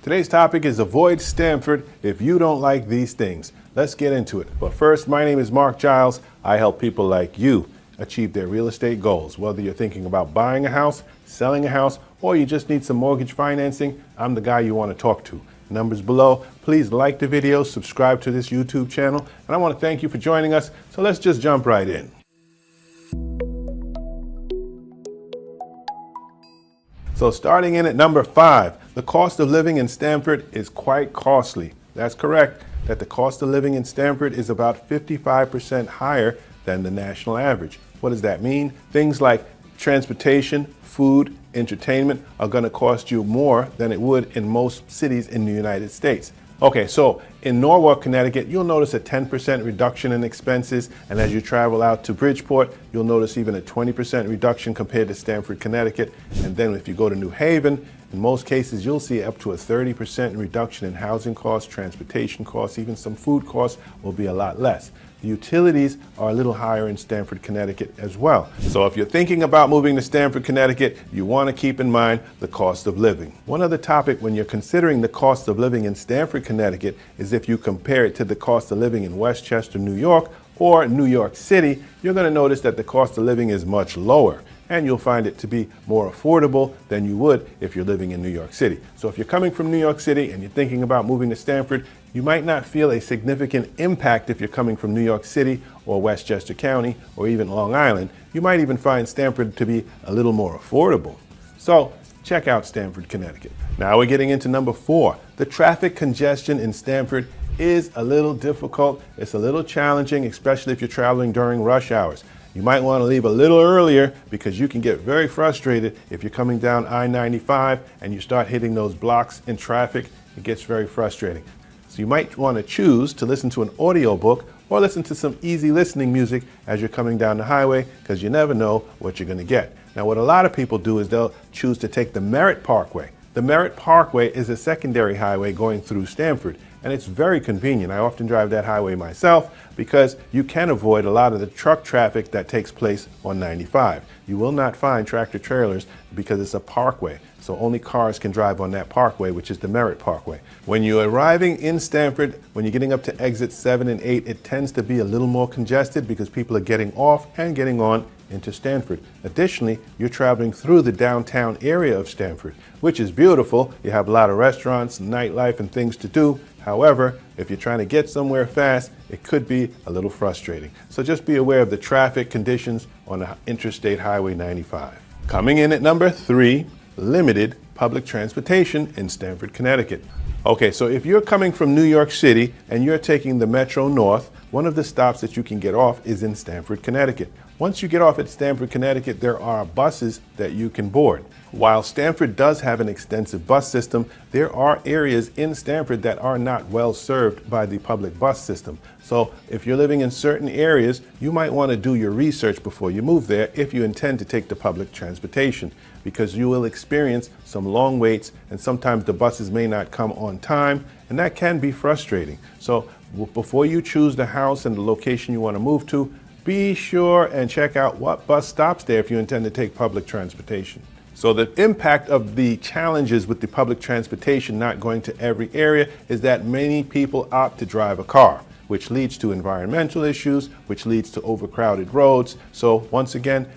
Today's topic is avoid Stamford if you don't like these things. Let's get into it. But first, my name is Marc Giles. I help people like you achieve their real estate goals. Whether you're thinking about buying a house, selling a house, or you just need some mortgage financing, I'm the guy you want to talk to. Numbers below. Please like the video, subscribe to this YouTube channel, and I want to thank you for joining us. So let's just jump right in. So starting in at number 5, the cost of living in Stamford is quite costly. That's correct, that the cost of living in Stamford is about 55% higher than the national average. What does that mean? Things like transportation, food, entertainment are going to cost you more than it would in most cities in the United States. Okay, so in Norwalk, Connecticut, you'll notice a 10% reduction in expenses, and as you travel out to Bridgeport, you'll notice even a 20% reduction compared to Stamford, Connecticut. And then if you go to New Haven, in most cases, you'll see up to a 30% reduction in housing costs, transportation costs, even some food costs will be a lot less. The utilities are a little higher in Stamford, Connecticut as well. So if you're thinking about moving to Stamford, Connecticut, you want to keep in mind the cost of living. One other topic when you're considering the cost of living in Stamford, Connecticut is if you compare it to the cost of living in Westchester, New York, or New York City, you're going to notice that the cost of living is much lower. And you'll find it to be more affordable than you would if you're living in New York City. So if you're coming from New York City and you're thinking about moving to Stamford, you might not feel a significant impact if you're coming from New York City or Westchester County or even Long Island. You might even find Stamford to be a little more affordable. So check out Stamford, Connecticut. Now we're getting into number 4. The traffic congestion in Stamford is a little difficult. It's a little challenging, especially if you're traveling during rush hours. You might want to leave a little earlier because you can get very frustrated if you're coming down I-95 and you start hitting those blocks in traffic. It gets very frustrating. So you might want to choose to listen to an audiobook or listen to some easy listening music as you're coming down the highway, because you never know what you're going to get. Now, what a lot of people do is they'll choose to take the Merritt Parkway. The Merritt Parkway is a secondary highway going through Stamford, and it's very convenient. I often drive that highway myself because you can avoid a lot of the truck traffic that takes place on 95. You will not find tractor trailers because it's a parkway, so only cars can drive on that parkway, which is the Merritt Parkway. When you're arriving in Stamford, when you're getting up to exit 7 and 8, it tends to be a little more congested because people are getting off and getting on into Stamford. Additionally, you're traveling through the downtown area of Stamford, which is beautiful. You have a lot of restaurants, nightlife, and things to do. However, if you're trying to get somewhere fast, it could be a little frustrating. So just be aware of the traffic conditions on the Interstate Highway 95. Coming in at number 3, limited public transportation in Stamford, Connecticut. Okay, so if you're coming from New York City and you're taking the Metro North, one of the stops that you can get off is in Stamford, Connecticut. Once you get off at Stamford, Connecticut, there are buses that you can board. While Stamford does have an extensive bus system, there are areas in Stamford that are not well served by the public bus system. So if you're living in certain areas, you might want to do your research before you move there if you intend to take the public transportation, because you will experience some long waits and sometimes the buses may not come on time, and that can be frustrating. So before you choose the house and the location you want to move to, be sure and check out what bus stops there if you intend to take public transportation. So the impact of the challenges with the public transportation not going to every area is that many people opt to drive a car, which leads to environmental issues, which leads to overcrowded roads. So once again,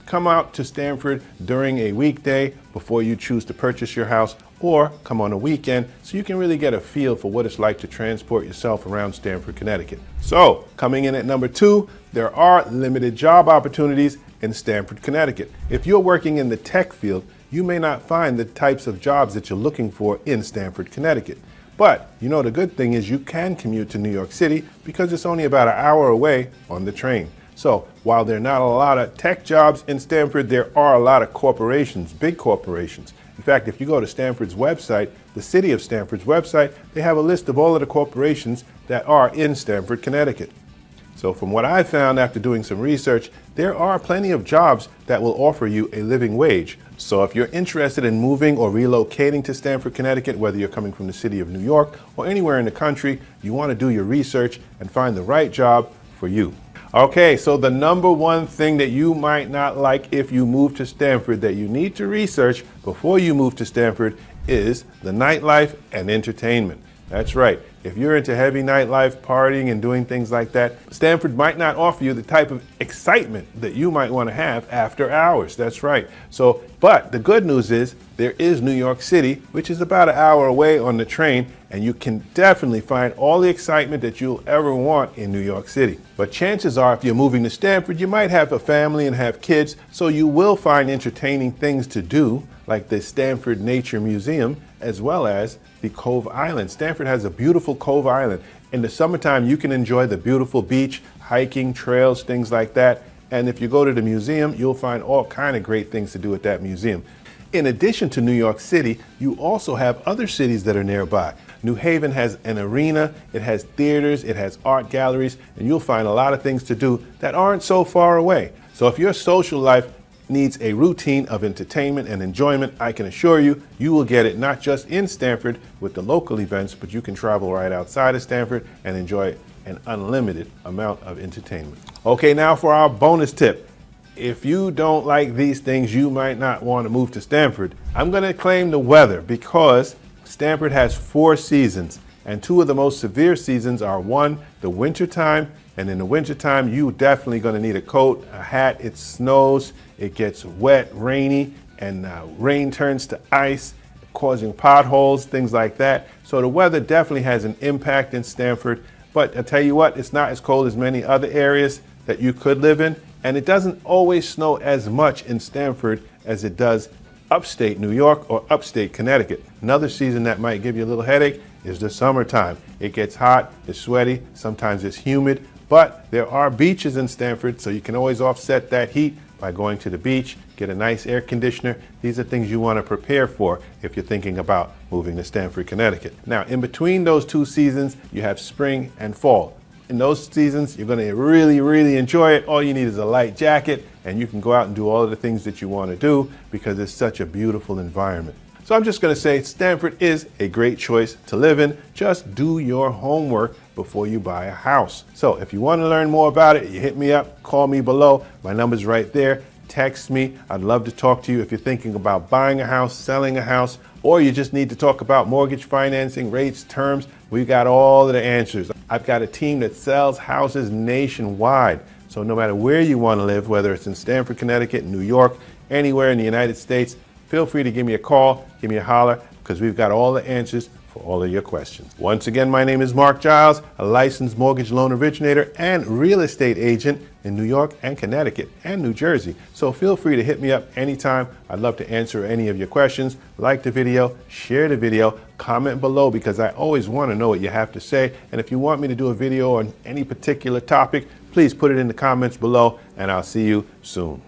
come out to Stamford during a weekday before you choose to purchase your house, or come on a weekend so you can really get a feel for what it's like to transport yourself around Stamford, Connecticut. So coming in at number 2, there are limited job opportunities in Stamford, Connecticut. If you're working in the tech field, you may not find the types of jobs that you're looking for in Stamford, Connecticut. But you know, the good thing is you can commute to New York City because it's only about an hour away on the train. So while there are not a lot of tech jobs in Stamford, there are a lot of corporations, big corporations. In fact, if you go to Stamford's website, the city of Stamford's website, they have a list of all of the corporations that are in Stamford, Connecticut. So from what I found after doing some research, there are plenty of jobs that will offer you a living wage. So if you're interested in moving or relocating to Stamford, Connecticut, whether you're coming from the city of New York or anywhere in the country, you want to do your research and find the right job for you. Okay, so the number one thing that you might not like if you move to Stamford that you need to research before you move to Stamford is the nightlife and entertainment. That's right. If you're into heavy nightlife, partying, and doing things like that, Stamford might not offer you the type of excitement that you might want to have after hours. That's right. But the good news is there is New York City, which is about an hour away on the train, and you can definitely find all the excitement that you'll ever want in New York City. But chances are, if you're moving to Stamford, you might have a family and have kids, so you will find entertaining things to do, like the Stamford Nature Museum, as well as the Cove Island. Stamford has a beautiful Cove Island. In the summertime, you can enjoy the beautiful beach, hiking, trails, things like that. And if you go to the museum, you'll find all kind of great things to do at that museum. In addition to New York City, you also have other cities that are nearby. New Haven has an arena, it has theaters, it has art galleries, and you'll find a lot of things to do that aren't so far away. So if your social life needs a routine of entertainment and enjoyment, I can assure you, you will get it not just in Stamford with the local events, but you can travel right outside of Stamford and enjoy an unlimited amount of entertainment. Okay, now for our bonus tip. If you don't like these things, you might not want to move to Stamford. I'm going to claim the weather because Stamford has 4 seasons, and 2 of the most severe seasons are, 1, the winter time, and in the wintertime, you definitely going to need a coat, a hat. It snows, it gets wet, rainy, and rain turns to ice, causing potholes, things like that. So the weather definitely has an impact in Stamford. But I tell you what, it's not as cold as many other areas that you could live in. And it doesn't always snow as much in Stamford as it does upstate New York or upstate Connecticut. Another season that might give you a little headache is the summertime. It gets hot, it's sweaty, sometimes it's humid. But there are beaches in Stamford, so you can always offset that heat by going to the beach, get a nice air conditioner. These are things you want to prepare for if you're thinking about moving to Stamford, Connecticut. Now, in between those 2 seasons, you have spring and fall. In those seasons, you're going to really, really enjoy it. All you need is a light jacket, and you can go out and do all of the things that you want to do because it's such a beautiful environment. So I'm just going to say Stamford is a great choice to live in. Just do your homework before you buy a house. So if you want to learn more about it, you hit me up, call me below. My number's right there. Text me. I'd love to talk to you if you're thinking about buying a house, selling a house, or you just need to talk about mortgage financing, rates, terms. We've got all of the answers. I've got a team that sells houses nationwide. So no matter where you want to live, whether it's in Stamford, Connecticut, New York, anywhere in the United States, feel free to give me a call, give me a holler, because we've got all the answers for all of your questions. Once again, my name is Marc Giles, a licensed mortgage loan originator and real estate agent in New York and Connecticut and New Jersey. So feel free to hit me up anytime. I'd love to answer any of your questions. Like the video, share the video, comment below because I always want to know what you have to say. And if you want me to do a video on any particular topic, please put it in the comments below and I'll see you soon.